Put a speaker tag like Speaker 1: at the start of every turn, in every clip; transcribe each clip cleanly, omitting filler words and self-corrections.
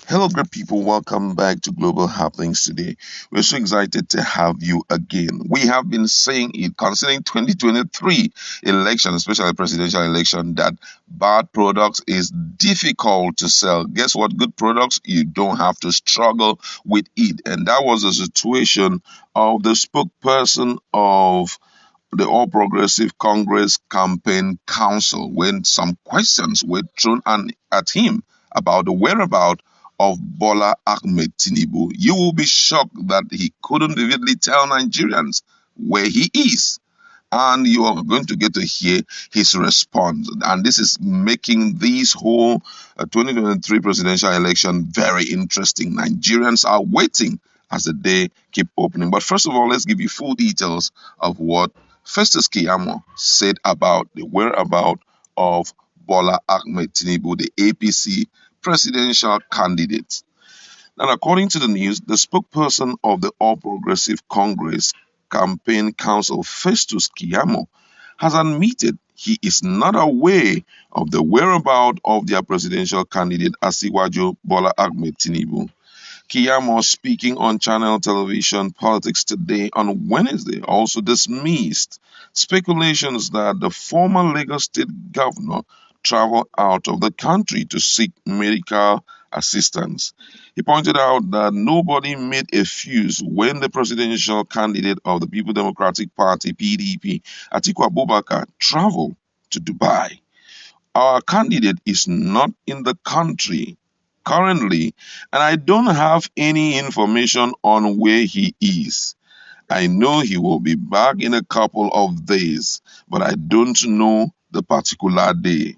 Speaker 1: Hello, great people. Welcome back to Global Happenings today. We're so excited to have you again. We have been saying it concerning 2023 election, especially presidential election, that bad products is difficult to sell. Guess what? Good products, you don't have to struggle with it. And that was the situation of the spokesperson of the All Progressive Congress Campaign Council when some questions were thrown at him about the whereabout of Bola Ahmed Tinubu. You will be shocked that he couldn't vividly tell Nigerians where he is. And you are going to get to hear his response. And this is making this whole 2023 presidential election very interesting. Nigerians are waiting as the day keep opening. But first of all, let's give you full details of what Festus Keyamo said about the whereabout of Bola Ahmed Tinubu, the APC presidential candidate. And according to the news, the spokesperson of the All Progressive Congress Campaign Council, Festus Keyamo, has admitted he is not aware of the whereabout of their presidential candidate Asiwaju Bola Ahmed Tinubu. Keyamo, speaking on channel television Politics Today on Wednesday, also dismissed speculations that the former Lagos State governor traveled out of the country to seek medical assistance. He pointed out that nobody made a fuse when the presidential candidate of the People Democratic Party, PDP, Atiku Abubakar, traveled to Dubai. Our candidate is not in the country currently, and I don't have any information on where he is. I know he will be back in a couple of days, but I don't know the particular day.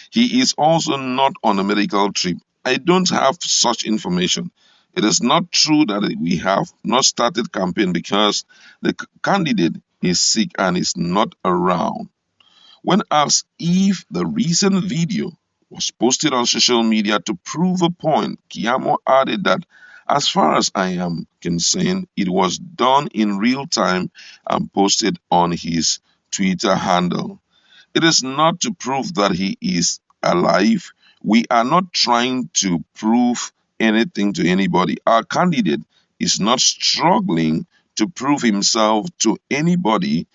Speaker 1: He is also not on a medical trip. I don't have such information. It is not true that we have not started campaign because the candidate is sick and is not around. When asked if the recent video was posted on social media to prove a point, Kiyamo added that as far as I am concerned, it was done in real time and posted on his Twitter handle. It is not to prove that he is alive. We are not trying to prove anything to anybody. Our candidate is not struggling to prove himself to anybody.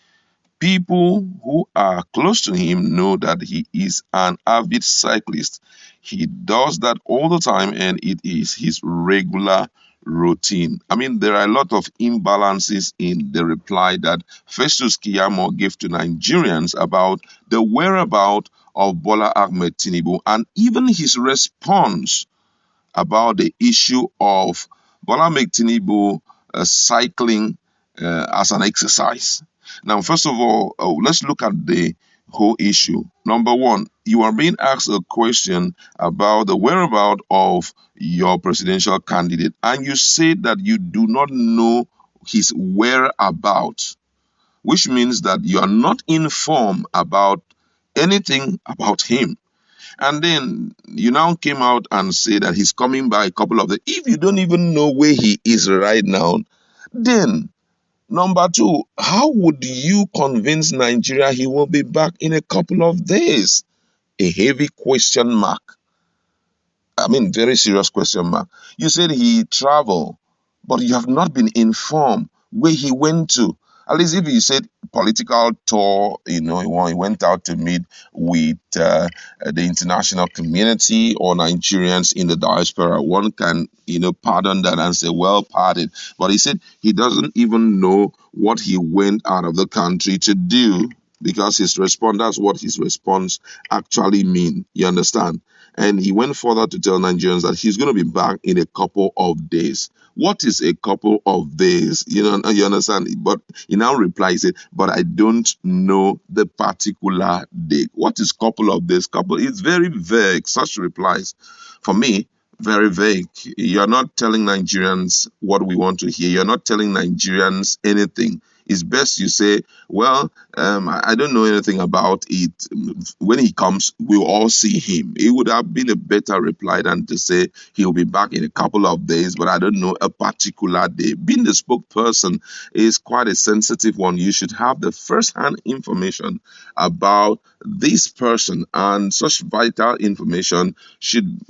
Speaker 1: People who are close to him know that he is an avid cyclist. He does that all the time and it is his regular routine. I mean, there are a lot of imbalances in the reply that Festus Kiyamo gave to Nigerians about the whereabout of Bola Ahmed Tinubu and even his response about the issue of Bola Ahmed Tinubu cycling as an exercise. Now, first of all, let's look at the whole issue. Number one, you are being asked a question about the whereabout of your presidential candidate, and you say that you do not know his whereabouts, which means that you are not informed about anything about him. And then you now came out and say that he's coming by a couple of days. If you don't even know where he is right now, then number two, how would you convince Nigeria he will be back in a couple of days? A heavy question mark. I mean, very serious question mark. You said he traveled, but you have not been informed where he went to. At least if you said political tour, he went out to meet with the international community or Nigerians in the diaspora, one can, pardon that and say, well, pardon. But he said he doesn't even know what he went out of the country to do because his response, that's what his response actually mean. You understand? And he went further to tell Nigerians that he's going to be back in a couple of days. What is a couple of days? You understand? But he now replies, he said, but I don't know the particular date. What is couple of days? Couple, it's very vague. Such replies, for me, very vague. You're not telling Nigerians what we want to hear. You're not telling Nigerians anything. It's best you say, well, I don't know anything about it. When he comes, we'll all see him. It would have been a better reply than to say he'll be back in a couple of days, but I don't know a particular day. Being the spokesperson is quite a sensitive one. You should have the first-hand information about this person, and such vital information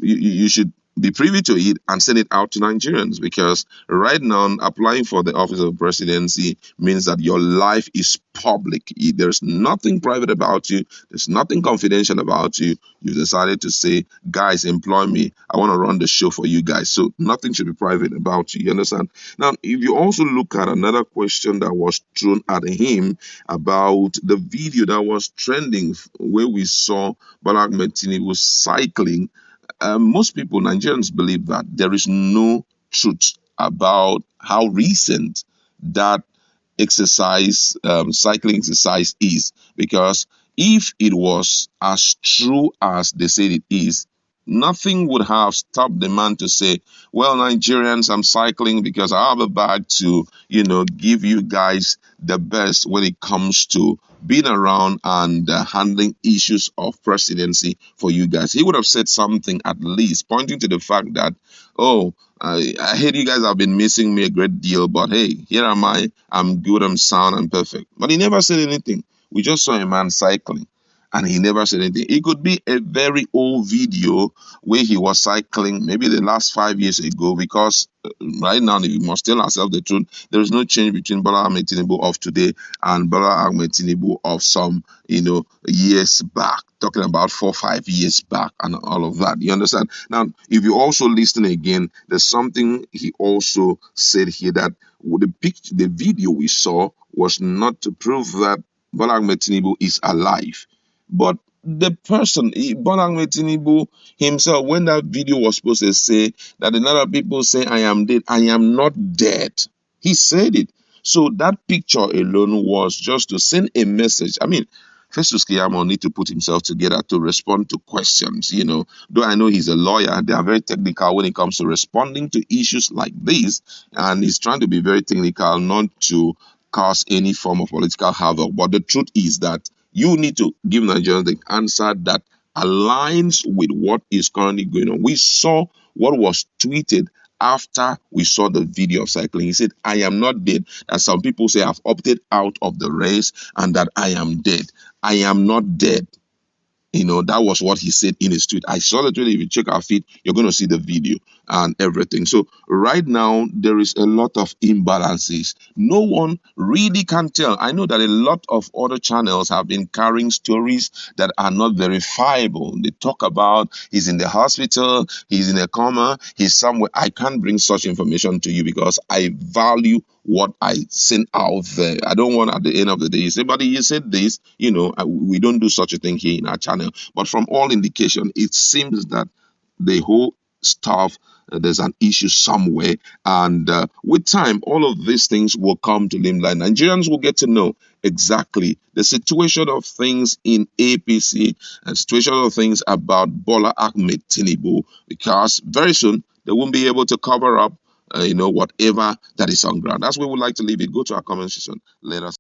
Speaker 1: you should be privy to it and send it out to Nigerians, because right now applying for the office of presidency means that your life is public. There's nothing private about you. There's nothing confidential about you. You decided to say, guys, employ me. I want to run the show for you guys. So nothing should be private about you. You understand? Now, if you also look at another question that was thrown at him about the video that was trending, where we saw Bola Ahmed Tinubu cycling, most people, Nigerians, believe that there is no truth about how recent that exercise, cycling exercise is. Because if it was as true as they said it is, nothing would have stopped the man to say, well, Nigerians, I'm cycling because I have a bag to, give you guys the best when it comes to being around and handling issues of presidency for you guys. He would have said something at least pointing to the fact that, oh, I hate you guys have been missing me a great deal, but hey, here am I. I'm good, I'm sound, I'm perfect. But he never said anything. We just saw a man cycling and he never said anything. It could be a very old video where he was cycling maybe the last 5 years ago, because right now, if we must tell ourselves the truth, there is no change between Bola Ahmed Tinubu of today and Bola Ahmed Tinubu of some, years back, talking about 4 5 years back and all of that. You understand? Now, if you also listen again, there's something he also said here, that the video we saw was not to prove that Bola Ahmed Tinubu is alive, but the person, Bola Ahmed Tinubu himself, when that video was supposed to say that a lot of people say, I am dead, I am not dead. He said it. So that picture alone was just to send a message. I mean, Festus Keyamo need to put himself together to respond to questions. Though I know he's a lawyer, they are very technical when it comes to responding to issues like this, and he's trying to be very technical, not to cause any form of political havoc. But the truth is that you need to give Nigerians the answer that aligns with what is currently going on. We saw what was tweeted after we saw the video of cycling. He said, I am not dead. And some people say I've opted out of the race and that I am dead. I am not dead. That was what he said in his tweet. I saw the tweet. If you check our feed, you're going to see the video and everything. So right now, there is a lot of imbalances. No one really can tell. I know that a lot of other channels have been carrying stories that are not verifiable. They talk about he's in the hospital, he's in a coma, he's somewhere. I can't bring such information to you because I value what I send out there. I don't want at the end of the day you say, buddy, you said this, we don't do such a thing here in our channel. But from all indication, it seems that the whole stuff, there's an issue somewhere. And with time, all of these things will come to limelight. Nigerians will get to know exactly the situation of things in APC and situation of things about Bola Ahmed Tinubu, because very soon they won't be able to cover up whatever that is on ground. That's where we would like to leave it. Go to our comment section. Let us